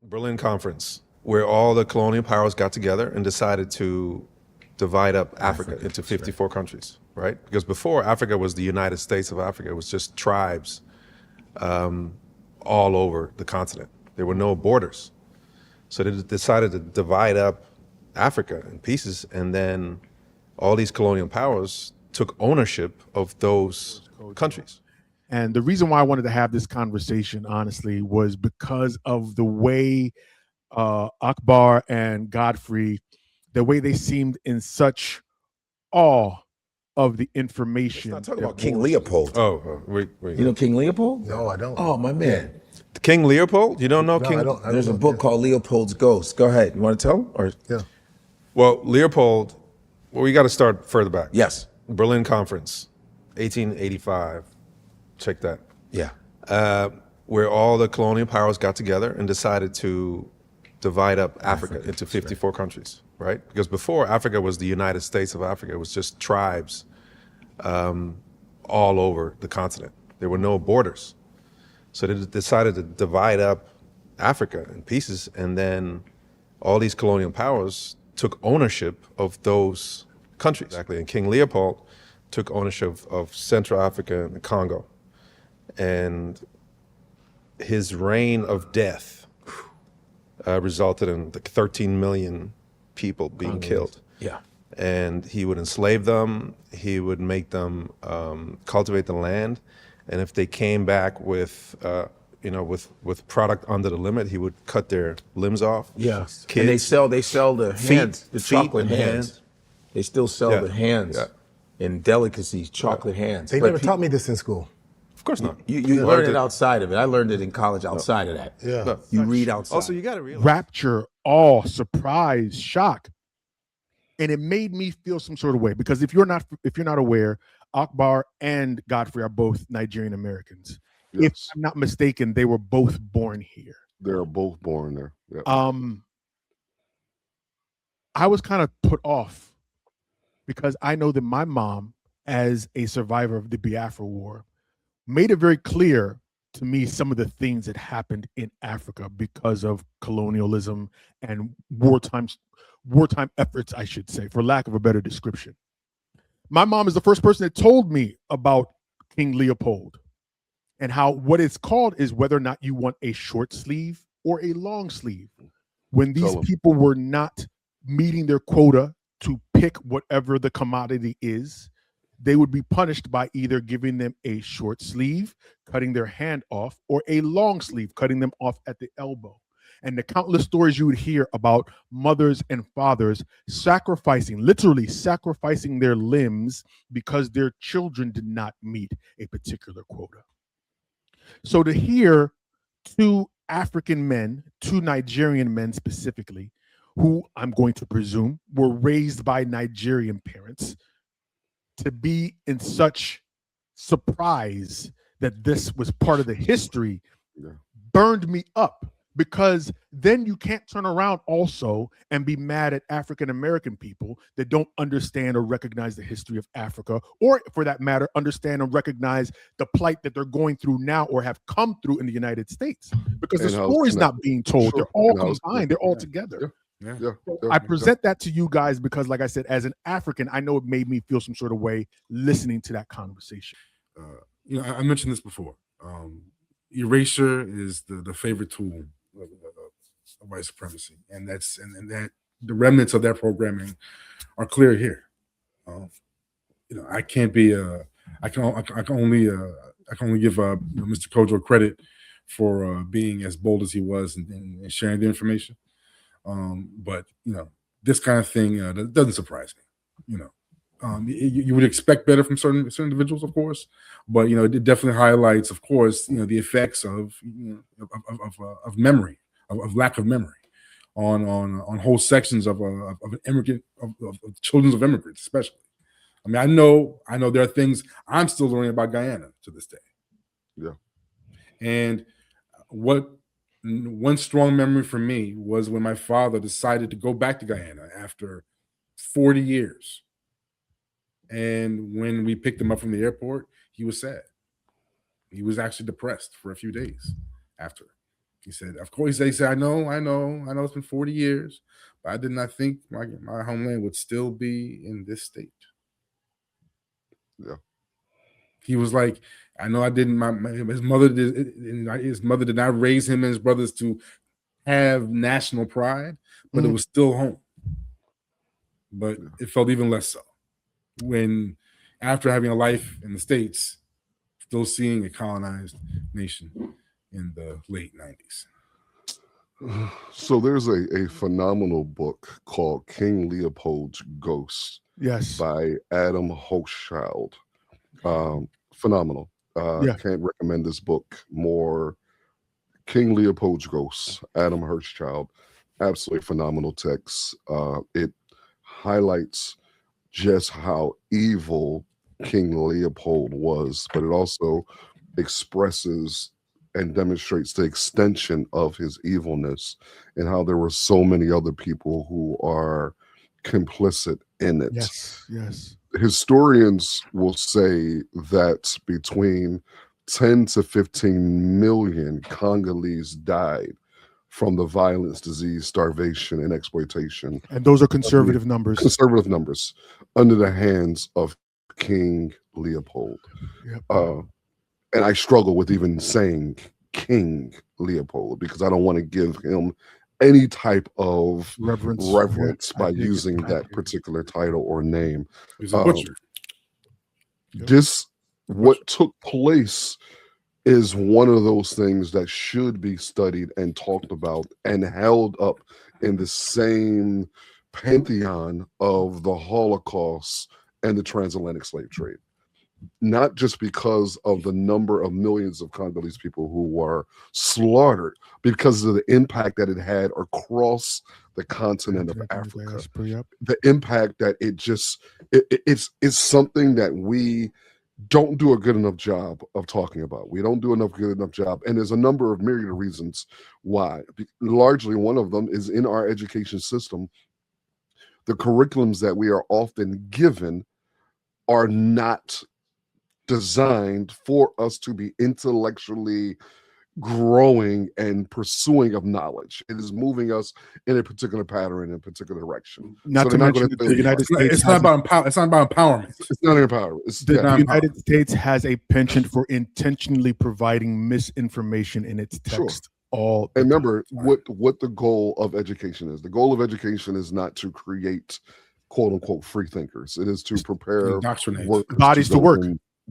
Berlin Conference, where all the colonial powers got together and decided to divide up Africa into 54 countries, right? Because before, Africa was the United States of Africa. It was just tribes all over the continent. There were no borders. So they decided to divide up Africa in pieces, and then all these colonial powers took ownership of those countries. And the reason why I wanted to have this conversation, honestly, was because of the way Akbar and Godfrey, the way they seemed in such awe of the information. Let's not talk about King Leopold. Wait. You know King Leopold? No, I don't. Oh, my man. King Leopold? You don't know No, King? I don't There's a know. book called Leopold's Ghost. Go ahead. You want to tell? Or Yeah. Well, Leopold, we got to start further back. yes. Berlin Conference, 1885. Check that. Yeah. Where all the colonial powers got together and decided to divide up Africa into 54 countries, right? Because before, Africa was the United States of Africa. It was just tribes all over the continent. There were no borders. So they decided to divide up Africa in pieces, and then all these colonial powers took ownership of those countries. Exactly. And King Leopold took ownership of Central Africa and the Congo. And his reign of death resulted in like 13 million people being killed. Yeah. And he would enslave them. He would make them cultivate the land. And if they came back with, with product under the limit, he would cut their limbs off. Yeah. Kids, And they sell the hands, the feet chocolate and hands. They still sell Yeah. the hands in delicacies, chocolate hands. They But never taught me this in school. Of course not. You learn it outside of it. I learned it in college outside of that. Yeah. No. You read outside. Also, you got to realize. Rapture, awe, surprise, shock. And it made me feel some sort of way, because if you're not aware, Akbar and Godfrey are both Nigerian Americans. If Yes, I'm not mistaken, they were both born here. they're both born there. Yep. I was kind of put off because I know that my mom, as a survivor of the Biafra War, made it very clear to me some of the things that happened in Africa because of colonialism and wartime efforts, I should say, for lack of a better description. My mom is the first person that told me about King Leopold and how what it's called is whether or not you want a short sleeve or a long sleeve. When these Tell 'em. people were not meeting their quota to pick whatever the commodity is, they would be punished by either giving them a short sleeve, cutting their hand off, or a long sleeve, cutting them off at the elbow. And the countless stories you would hear about mothers and fathers literally sacrificing their limbs because their children did not meet a particular quota. So to hear two African men, two Nigerian men specifically, who I'm going to presume were raised by Nigerian parents, to be in such surprise that this was part of the history burned me up, because then you can't turn around also and be mad at African American people that don't understand or recognize the history of Africa, or for that matter, understand and recognize the plight that they're going through now or have come through in the United States, because the And how it's story's not connected. being told. Sure. They're all And how it's combined. They're all connected. together. Yeah. So Yeah. I present that to you guys because, like I said, as an African, I know it made me feel some sort of way listening to that conversation. I mentioned this before. Erasure is the favorite tool of white supremacy, and that the remnants of that programming are clear here. I can't be I can only give Mr. Kodjoe credit for being as bold as he was and sharing the information. But this kind of thing that doesn't surprise me. You would expect better from certain individuals, of course, but it definitely highlights, of course, the effects of memory, of lack of memory, on whole sections of an immigrant, of children of immigrants, especially. I mean, I know there are things I'm still learning about Guyana to this day. Yeah. And one strong memory for me was when my father decided to go back to Guyana after 40 years. And when we picked him up from the airport, he was sad. He was actually depressed for a few days after. He said, of course, he said, I know it's been 40 years, but I did not think my homeland would still be in this state. Yeah. He was like, I know I didn't, his mother did not raise him and his brothers to have national pride, but it was still home. But it felt even less so when, after having a life in the States, still seeing a colonized nation in the late 90s. So there's a phenomenal book called King Leopold's Ghost. Yes. By Adam Hochschild. Phenomenal. Can't recommend this book more. King Leopold's Ghost, Adam Hirschchild. Absolutely phenomenal text. It highlights just how evil King Leopold was, but it also expresses and demonstrates the extension of his evilness and how there were so many other people who are complicit in it. Yes. Historians will say that between 10 to 15 million Congolese died from the violence, disease, starvation, and exploitation. And those are conservative numbers. Conservative numbers under the hands of King Leopold. Yep. And I struggle with even saying King Leopold because I don't want to give him any type of reverence by using that particular title or name. He's a butcher. What took place is one of those things that should be studied and talked about and held up in the same pantheon of the Holocaust and the transatlantic slave trade. Not just because of the number of millions of Congolese people who were slaughtered, because of the impact that it had across the continent of Africa. The impact that it's something that we don't do a good enough job of talking about. We don't do a good enough job. And there's a number of myriad of reasons why. Largely one of them is in our education system. The curriculums that we are often given are not designed for us to be intellectually growing and pursuing of knowledge. It is moving us in a particular pattern, in a particular direction. Not to mention the United States. It's not about empowerment. It's not empowerment. The United States has a penchant for intentionally providing misinformation in its text. And remember what the goal of education is. The goal of education is not to create quote unquote free thinkers. It is to prepare bodies to work.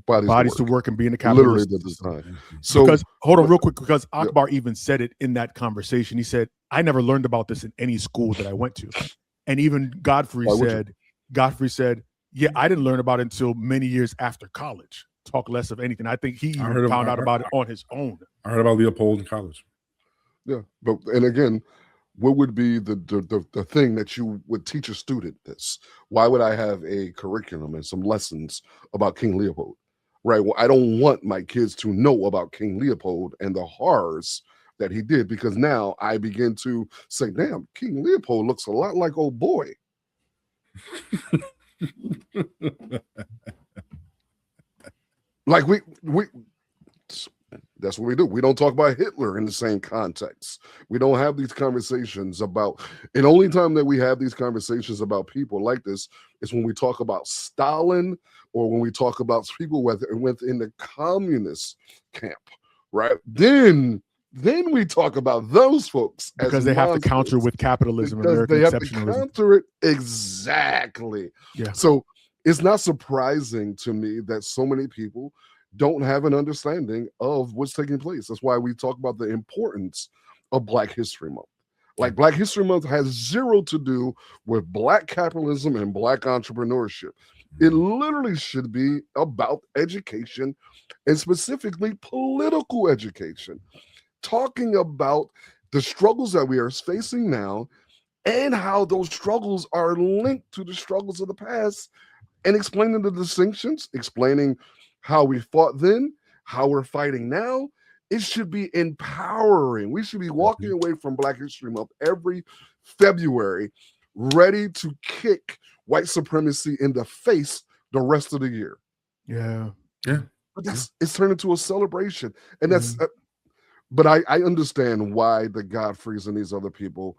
Bodies to work and be in the capitalist. Literally the design. So because hold on real quick, because Akbar even said it in that conversation. He said, I never learned about this in any school that I went to. And even Godfrey said, yeah, I didn't learn about it until many years after college. Talk less of anything. I think he even found out about it on his own. I heard about Leopold in college. Yeah, and again, what would be the thing that you would teach a student this? Why would I have a curriculum and some lessons about King Leopold? Right. Well, I don't want my kids to know about King Leopold and the horrors that he did, because now I begin to say, damn, King Leopold looks a lot like old boy. Like we that's what we do. We don't talk about Hitler in the same context. We don't have these conversations about, and the only time that we have these conversations about people like this is when we talk about Stalin or when we talk about people within the communist camp, right? Then we talk about those folks because they have to counter with capitalism, American they have exceptionalism. To counter it exactly. Yeah. So it's not surprising to me that so many people don't have an understanding of what's taking place. That's why we talk about the importance of Black History Month. Like Black History Month has zero to do with Black capitalism and Black entrepreneurship. It literally should be about education and specifically political education, talking about the struggles that we are facing now and how those struggles are linked to the struggles of the past, and explaining the distinctions, explaining how we fought then, how we're fighting now. It should be empowering. We should be walking away from Black History Month every February, ready to kick white supremacy in the face the rest of the year. Yeah. But it's turned into a celebration. And that's but I understand why the Godfreys and these other people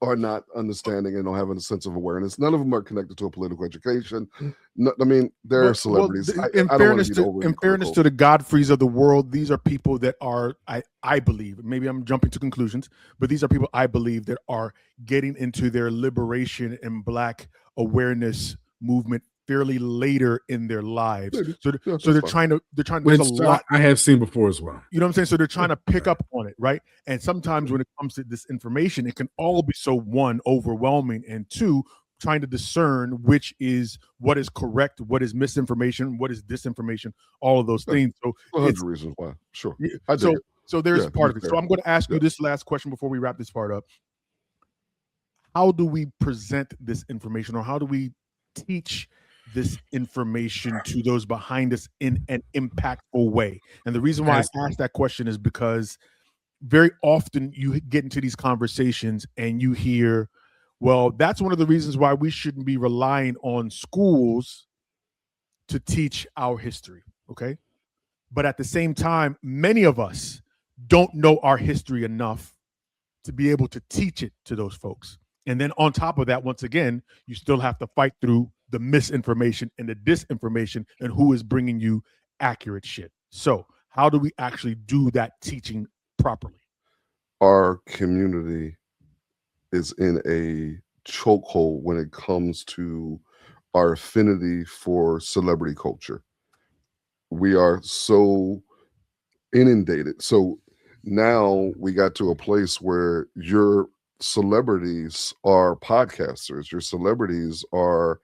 are not understanding and don't have a sense of awareness. None of them are connected to a political education. No, I mean, they're celebrities. In I don't want fairness to get overly in fairness critical. to the Godfreys of the world, these are people that are, I believe, maybe I'm jumping to conclusions, but these are people I believe that are getting into their liberation and Black awareness movement fairly later in their lives. Maybe. So, Yeah, so they're that's trying to, there's a Which lot. I have seen before as well. You know what I'm saying? So they're trying to pick up on it, right? And sometimes when it comes to this information, it can all be so, one, overwhelming, and two, trying to discern which is what is correct, what is misinformation, what is disinformation, all of those things. So 100 reasons why. Sure. I dig so it. so there's Yeah, part of it. fair. So I'm going to ask you this last question before we wrap this part up. How do we present this information, or how do we teach this information to those behind us in an impactful way? And the reason why I asked that question is because very often you get into these conversations and you hear, well, that's one of the reasons why we shouldn't be relying on schools to teach our history. Okay. But at the same time, many of us don't know our history enough to be able to teach it to those folks. And then on top of that, once again, you still have to fight through the misinformation and the disinformation and who is bringing you accurate shit. So how do we actually do that teaching properly? Our community is in a chokehold when it comes to our affinity for celebrity culture. We are so inundated. So now we got to a place where your celebrities are podcasters, your celebrities are,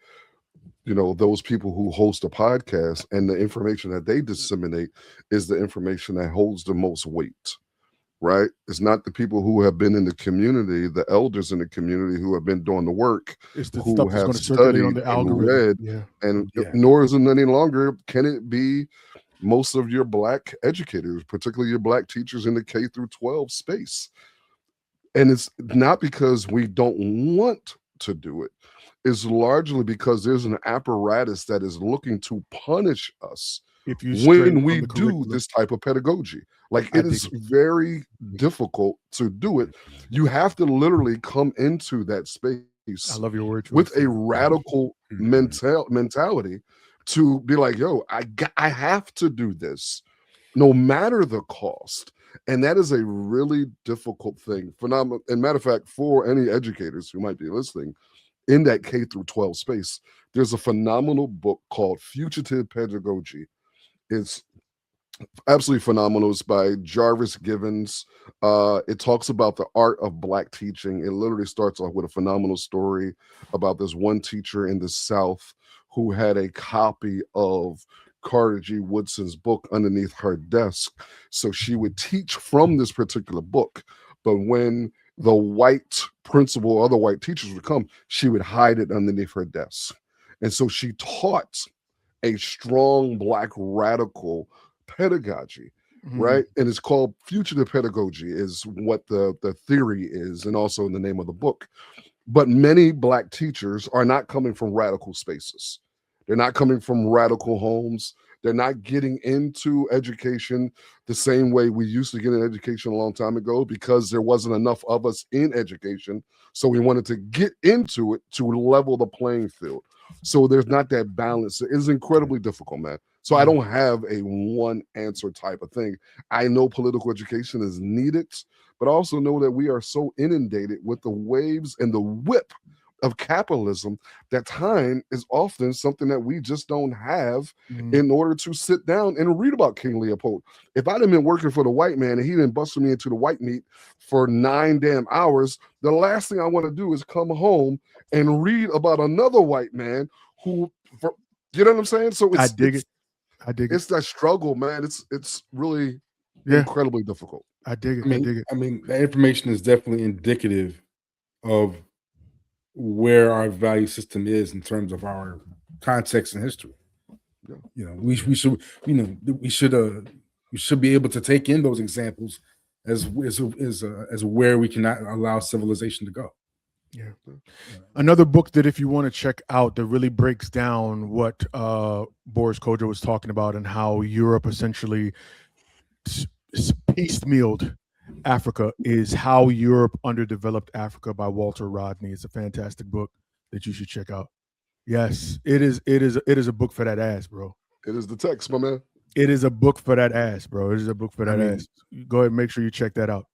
you know, those people who host a podcast, and the information that they disseminate is the information that holds the most weight. Right? It's not the people who have been in the community, the elders in the community who have been doing the work, It's the who stuff that's have going to circulate on studied the and algorithm. read, Yeah. and Yeah. nor is it any longer can it be most of your Black educators, particularly your Black teachers in the K through 12 space. And it's not because we don't want to do it. It's largely because there's an apparatus that is looking to punish us If you stray when from we the do curriculum. this type of pedagogy. Like, I it dig is it. very difficult to do it. You have to literally come into that space I love your word choice. with a radical mentality to be like, yo, I have to do this no matter the cost. And that is a really difficult thing. Phenomenal. And matter of fact, for any educators who might be listening in that K through 12 space, there's a phenomenal book called Fugitive Pedagogy. It's absolutely phenomenal. It's by Jarvis Givens. It talks about the art of Black teaching. It literally starts off with a phenomenal story about this one teacher in the South who had a copy of Carter G. Woodson's book underneath her desk. So she would teach from this particular book. But when the white principal or other white teachers would come, she would hide it underneath her desk. And so she taught a strong Black radical pedagogy, right? And it's called fugitive pedagogy is what the theory is, and also in the name of the book. But many Black teachers are not coming from radical spaces. They're not coming from radical homes. They're not getting into education the same way we used to get in education a long time ago, because there wasn't enough of us in education. So we wanted to get into it to level the playing field. So there's not that balance. It's incredibly difficult, man. So I don't have a one answer type of thing. I know political education is needed, but I also know that we are so inundated with the waves and the whip of capitalism that time is often something that we just don't have in order to sit down and read about King Leopold. If I'd have been working for the white man and he didn't busted me into the white meat for 9 damn hours, the last thing I want to do is come home and read about another white man who, you know what I'm saying? So I dig it. It's that struggle, man. It's really incredibly difficult. I dig it. I mean, I dig it. I mean, that information is definitely indicative of where our value system is in terms of our context and history. You know, we should be able to take in those examples as where we cannot allow civilization to go. Yeah. Another book that if you want to check out that really breaks down what Boris Kodjoe was talking about and how Europe essentially piecemealed Africa is How Europe Underdeveloped Africa by Walter Rodney. It's a fantastic book that you should check out. Yes, it is a book for that ass, bro. It is the text, my man. It is a book for that ass, bro. It is a book for that I mean, ass. Go ahead and make sure you check that out.